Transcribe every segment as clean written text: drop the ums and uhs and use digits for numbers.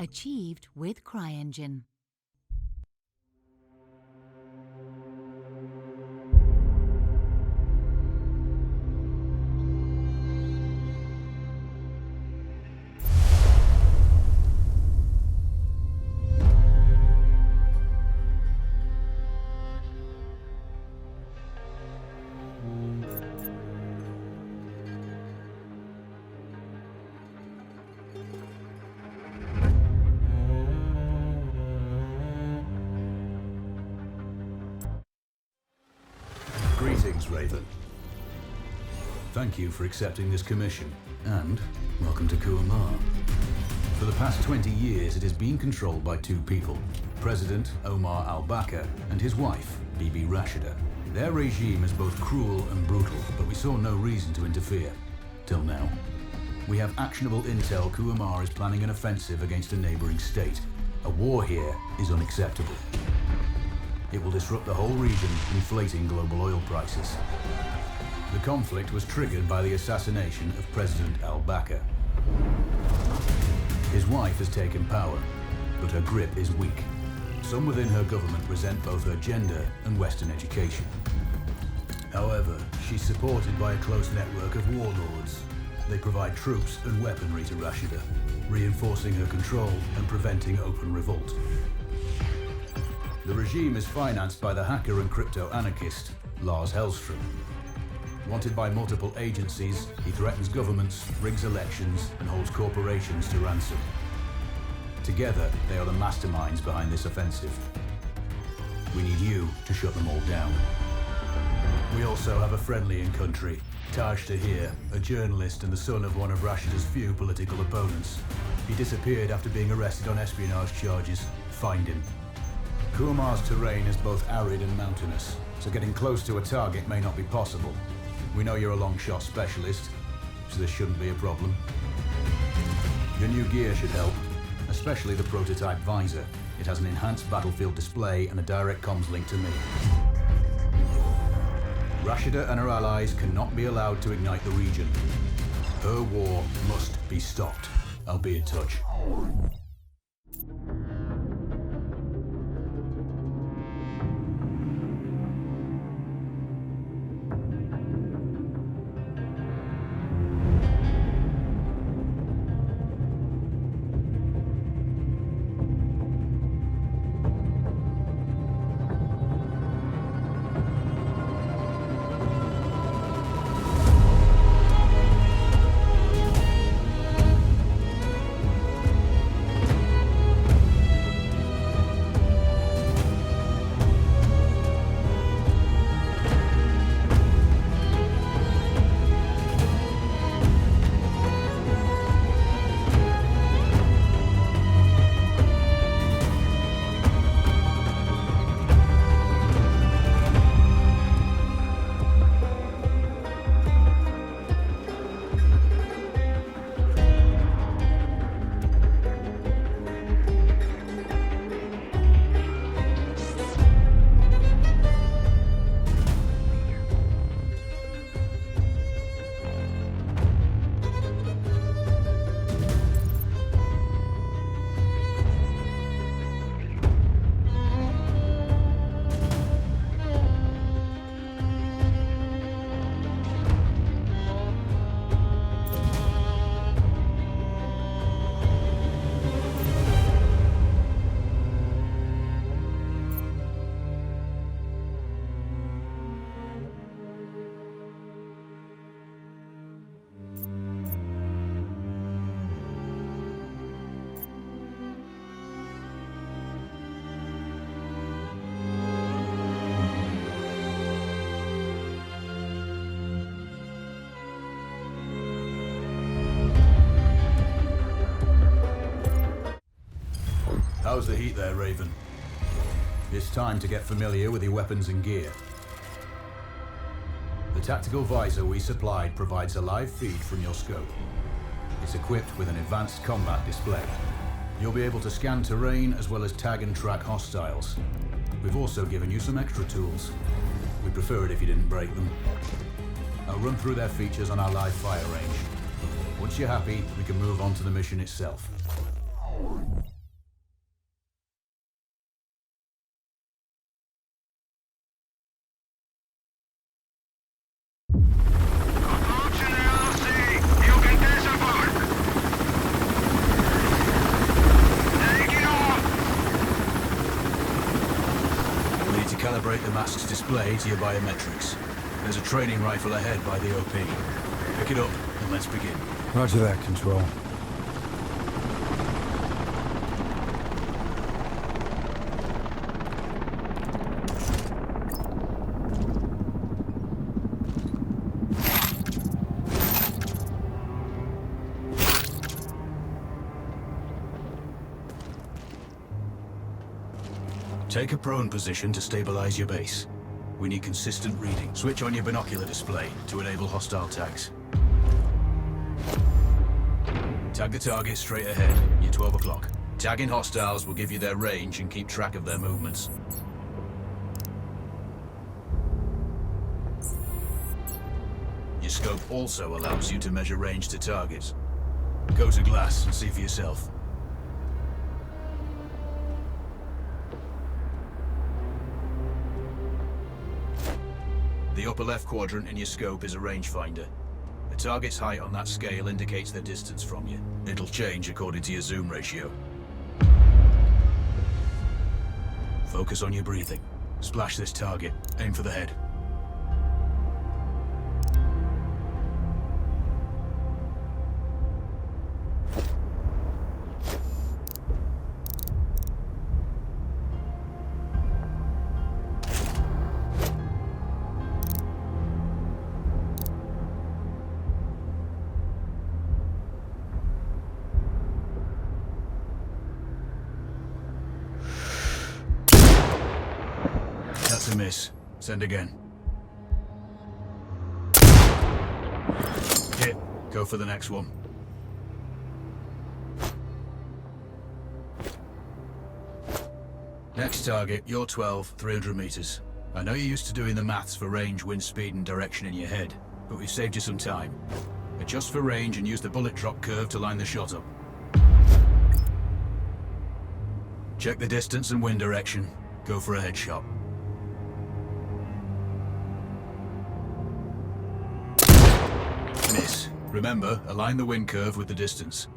Achieved with CryEngine. Greetings, Raven. Thank you for accepting this commission, and welcome to Kuamar. For the past 20 years, it has been controlled by two people, President Omar al-Bakr and his wife, Bibi Rashida. Their regime is both cruel and brutal, but we saw no reason to interfere. Till now. We have actionable intel Kuamar is planning an offensive against a neighboring state. A war here is unacceptable. It will disrupt the whole region, inflating global oil prices. The conflict was triggered by the assassination of President al-Bakr. His wife has taken power, but her grip is weak. Some within her government resent both her gender and Western education. However, she's supported by a close network of warlords. They provide troops and weaponry to Rashida, reinforcing her control and preventing open revolt. The regime is financed by the hacker and crypto-anarchist, Lars Hellstrom. Wanted by multiple agencies, he threatens governments, rigs elections, and holds corporations to ransom. Together, they are the masterminds behind this offensive. We need you to shut them all down. We also have a friendly in country, Taj Tahir, a journalist and the son of one of Rashida's few political opponents. He disappeared after being arrested on espionage charges. Find him. Kuamar's terrain is both arid and mountainous, so getting close to a target may not be possible. We know you're a long-shot specialist, so this shouldn't be a problem. Your new gear should help, especially the prototype visor. It has an enhanced battlefield display and a direct comms link to me. Rashida and her allies cannot be allowed to ignite the region. Her war must be stopped. I'll be in touch. How's the heat there, Raven? It's time to get familiar with your weapons and gear. The tactical visor we supplied provides a live feed from your scope. It's equipped with an advanced combat display. You'll be able to scan terrain as well as tag and track hostiles. We've also given you some extra tools. We'd prefer it if you didn't break them. I'll run through their features on our live fire range. Once you're happy, we can move on to the mission itself. Approaching LC. You can disembark. Taking off. We need to calibrate the mask's display to your biometrics. There's a training rifle ahead by the OP. Pick it up and let's begin. Roger that, Control. Take a prone position to stabilize your base. We need consistent reading. Switch on your binocular display to enable hostile tags. Tag the target straight ahead. You're 12 o'clock. Tagging hostiles will give you their range and keep track of their movements. Your scope also allows you to measure range to targets. Go to glass and see for yourself. The upper left quadrant in your scope is a rangefinder. The target's height on that scale indicates their distance from you. It'll change according to your zoom ratio. Focus on your breathing. Splash this target. Aim for the head. That's a miss. Send again. Hit. Go for the next one. Next target, you're 12, 300 meters. I know you're used to doing the maths for range, wind speed, and direction in your head, but we've saved you some time. Adjust for range and use the bullet drop curve to line the shot up. Check the distance and wind direction. Go for a headshot. Miss. Remember, align the wind curve with the distance.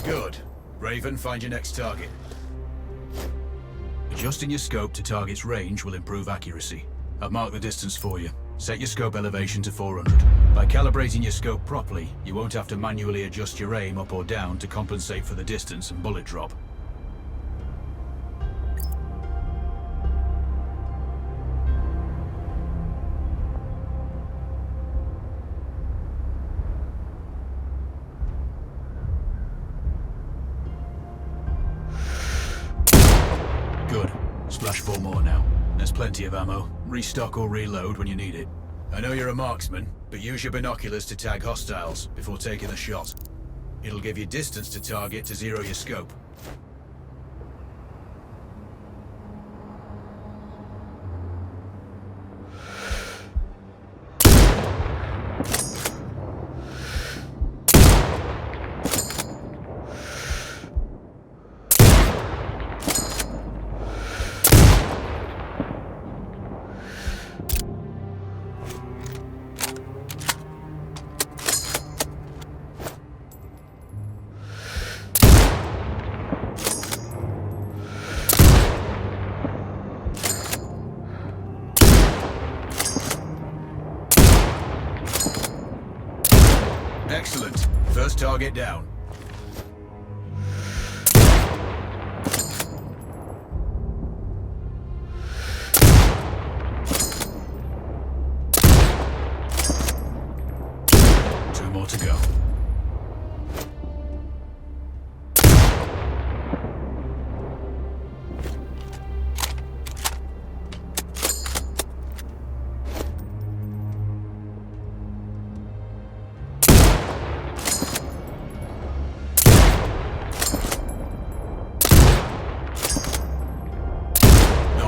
Good. Raven, find your next target. Adjusting your scope to target's range will improve accuracy. I've marked the distance for you. Set your scope elevation to 400. By calibrating your scope properly, you won't have to manually adjust your aim up or down to compensate for the distance and bullet drop. Good. Splash 4 more now. There's plenty of ammo. Restock or reload when you need it. I know you're a marksman, but use your binoculars to tag hostiles before taking the shot. It'll give you distance to target to zero your scope. Excellent. First target down. Two more to go.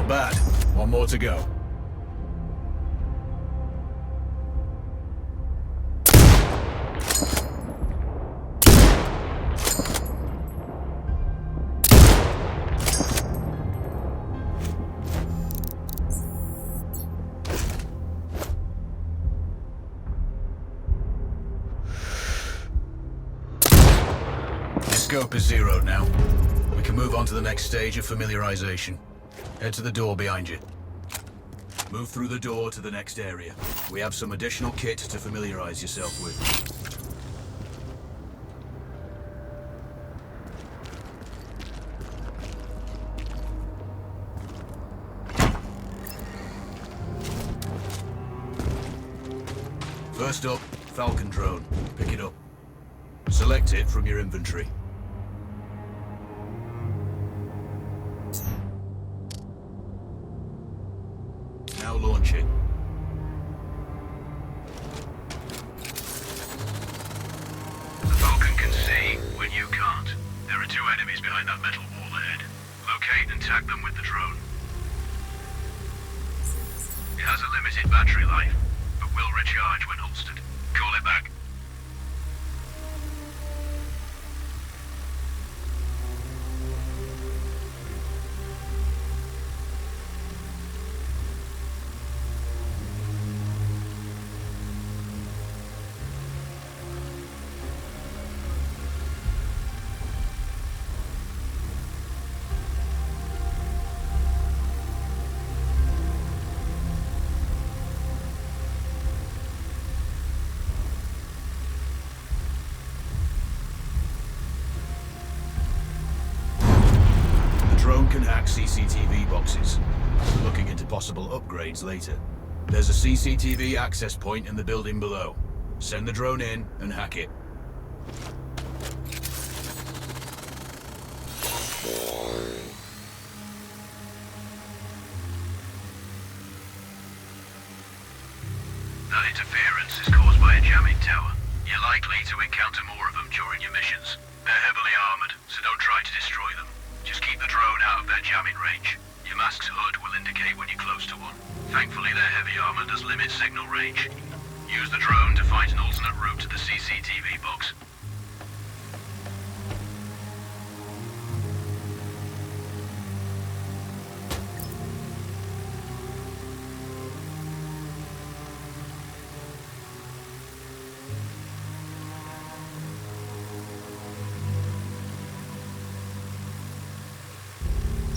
Bad. One more to go. Scope is zeroed now. We can move on to the next stage of familiarization. Head to the door behind you. Move through the door to the next area. We have some additional kit to familiarize yourself with. First up, Falcon drone. Pick it up. Select it from your inventory. Now launch it. The Falcon can see when you can't. There are two enemies behind that metal wall ahead. Locate and tag them with the drone. It has a limited battery life, but will recharge when holstered. Call it back. Can hack CCTV boxes. We're looking into possible upgrades later. There's a CCTV access point in the building below. Send the drone in and hack it. That interference is caused by a jamming tower. You're likely to encounter more of them during your missions. They're heavily armored, so don't try to destroy them. Just keep the drone out of their jamming range. Your mask's hood will indicate when you're close to one. Thankfully, their heavy armor does limit signal range. Use the drone to find an alternate route to the CCTV box.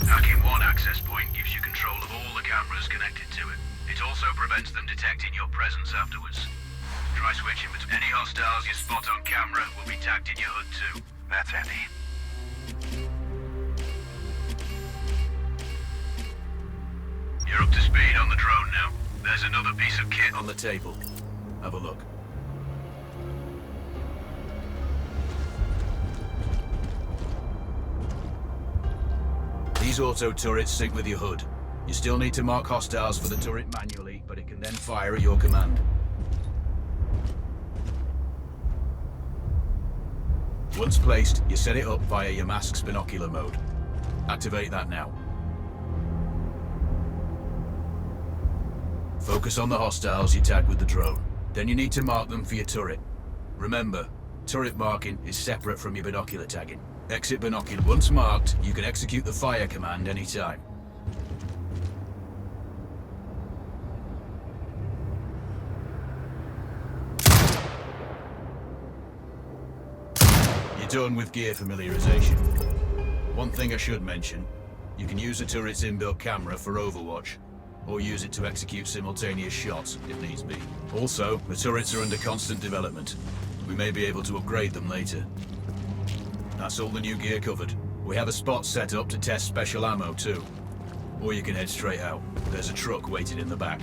Hacking one access point gives you control of all the cameras connected to it. It also prevents them detecting your presence afterwards. Try switching between any hostiles you spot on camera will be tagged in your hood too. That's handy. You're up to speed on the drone now. There's another piece of kit On the table. Have a look. These auto turrets sync with your hood. You still need to mark hostiles for the turret manually, but it can then fire at your command. Once placed, you set it up via your mask's binocular mode. Activate that now. Focus on the hostiles you tag with the drone. Then you need to mark them for your turret. Remember, turret marking is separate from your binocular tagging. Exit binocular. Once marked, you can execute the fire command anytime. You're done with gear familiarization. One thing I should mention, you can use the turret's inbuilt camera for overwatch, or use it to execute simultaneous shots if needs be. Also, the turrets are under constant development. We may be able to upgrade them later. That's all the new gear covered. We have a spot set up to test special ammo too. Or you can head straight out. There's a truck waiting in the back.